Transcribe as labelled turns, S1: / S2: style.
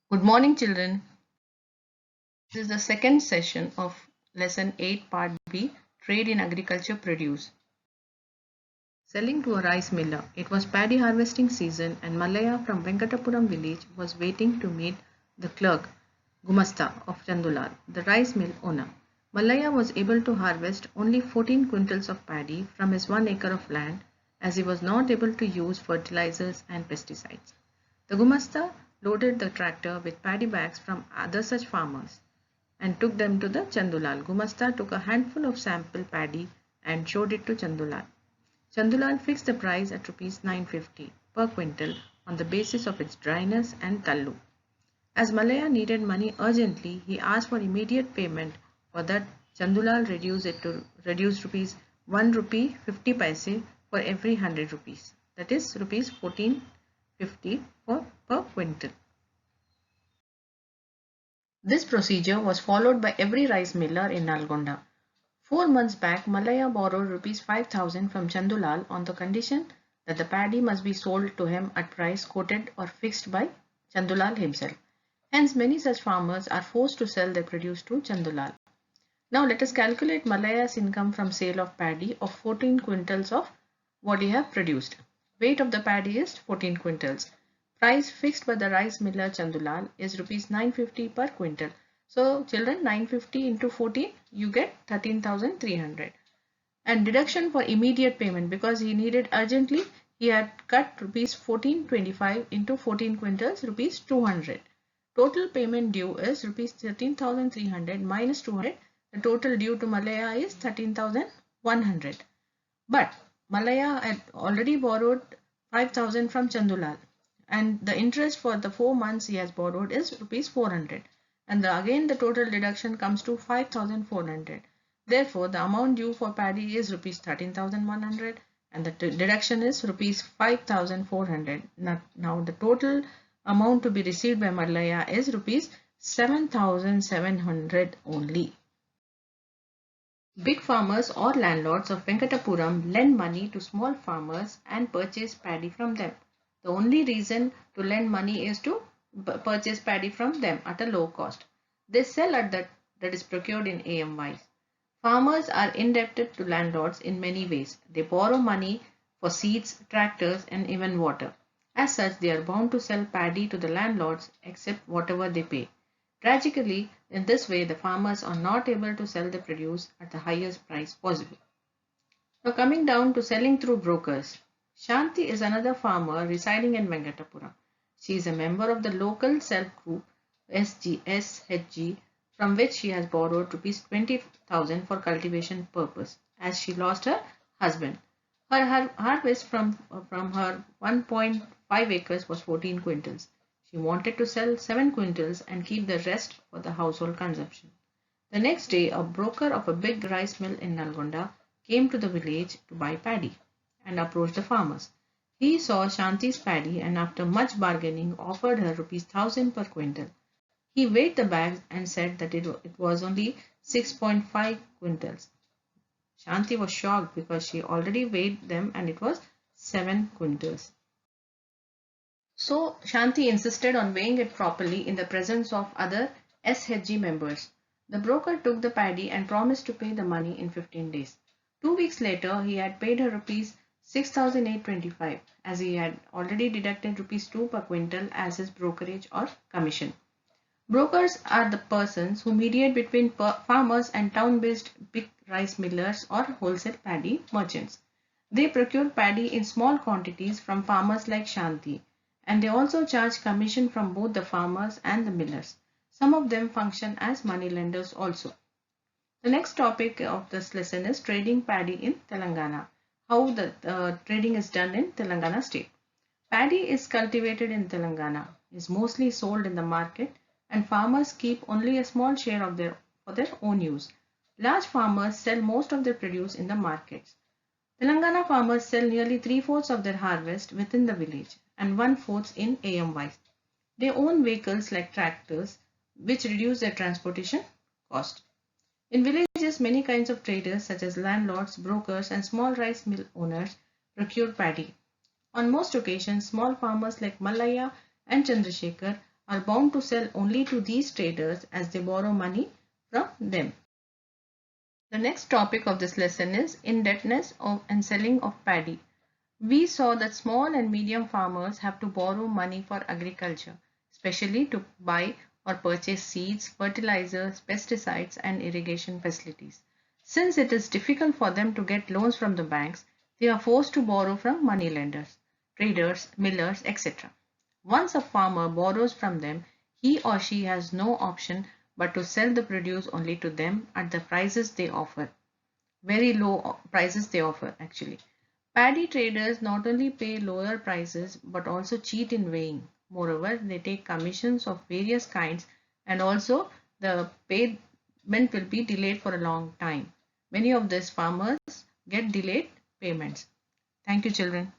S1: Good morning, children. This is the second session of Lesson 8, Part B, Trade in Agriculture Produce. Selling to a rice miller. It was paddy harvesting season and Malaya from Venkatapuram village was waiting to meet the clerk, Gumasta of Chandulal, the rice mill owner. Malaya was able to harvest only 14 quintals of paddy from his 1 acre of land as he was not able to use fertilizers and pesticides. The Gumasta loaded the tractor with paddy bags from other such farmers and took them to the Chandulal. Gumasta took a handful of sample paddy and showed it to Chandulal. Chandulal fixed the price at rupees 950 per quintal on the basis of its dryness and tallu. As Malaya needed money urgently, he asked for immediate payment. For that, Chandulal reduced rupees 1 rupee 50 paise for every 100 rupees. That is rupees 1450 per quintal. This procedure was followed by every rice miller in Nalgonda. 4 months back, Malaya borrowed rupees 5,000 from Chandulal on the condition that the paddy must be sold to him at price quoted or fixed by Chandulal himself. Hence, many such farmers are forced to sell their produce to Chandulal. Now, let us calculate Malaya's income from sale of paddy of 14 quintals of what he have produced. Weight of the paddy is 14 quintals. Price fixed by the rice miller Chandulal is rupees 950 per quintal. So children, 950 into 14, you get 13,300. And deduction for immediate payment, because he needed urgently, he had cut rupees 1425 into 14 quintals, rupees 200. Total payment due is rupees 13,300 minus 200. The total due to Malaya is 13,100. But Malaya had already borrowed 5,000 from Chandulal, and the interest for the 4 months he has borrowed is rupees 400, and again the total deduction comes to 5,400. Therefore, the amount due for paddy is rupees 13,100 and the deduction is rupees 5,400. Now the total amount to be received by Malaya is rupees 7,700 only. Big farmers or landlords of Venkatapuram lend money to small farmers and purchase paddy from them. The only reason to lend money is to purchase paddy from them at a low cost. They sell at that is procured in AMYs. Farmers are indebted to landlords in many ways. They borrow money for seeds, tractors, and even water. As such, they are bound to sell paddy to the landlords except whatever they pay. Tragically, in this way, the farmers are not able to sell the produce at the highest price possible. Now, coming down to selling through brokers. Shanti is another farmer residing in Venkatapuram. She is a member of the local self-group SHG, from which she has borrowed rupees 20,000 for cultivation purpose as she lost her husband. Her harvest from her 1.5 acres was 14 quintals. She wanted to sell 7 quintals and keep the rest for the household consumption. The next day, a broker of a big rice mill in Nalgonda came to the village to buy paddy and approached the farmers. He saw Shanti's paddy and after much bargaining offered her rupees 1,000 per quintal. He weighed the bags and said that it was only 6.5 quintals. Shanti was shocked because she already weighed them and it was 7 quintals. So Shanti insisted on weighing it properly in the presence of other SHG members. The broker took the paddy and promised to pay the money in 15 days. 2 weeks later, he had paid her rupees 6,825 as he had already deducted rupees 2 per quintal as his brokerage or commission. Brokers are the persons who mediate between farmers and town-based big rice millers or wholesale paddy merchants. They procure paddy in small quantities from farmers like Shanti, and they also charge commission from both the farmers and the millers. Some of them function as money lenders also. The next topic of this lesson is trading paddy in Telangana. How the trading is done in Telangana state. Paddy is cultivated in Telangana, is mostly sold in the market, and farmers keep only a small share for their own use. Large farmers sell most of their produce in the markets. Telangana farmers sell nearly 3/4 of their harvest within the village and 1/4 in AMYs. They own vehicles like tractors, which reduce their transportation cost. In villages, many kinds of traders such as landlords, brokers, and small rice mill owners procure paddy. On most occasions, small farmers like Malaya and Chandrasekhar are bound to sell only to these traders as they borrow money from them. The next topic of this lesson is indebtedness and selling of paddy. We saw that small and medium farmers have to borrow money for agriculture, especially to buy or purchase seeds, fertilizers, pesticides, and irrigation facilities. Since it is difficult for them to get loans from the banks, they are forced to borrow from moneylenders, traders, millers, etc. Once a farmer borrows from them, he or she has no option but to sell the produce only to them at the prices they offer. Very low prices they offer actually. Paddy traders not only pay lower prices but also cheat in weighing. Moreover, they take commissions of various kinds, and also the payment will be delayed for a long time. Many of these farmers get delayed payments. Thank you, children.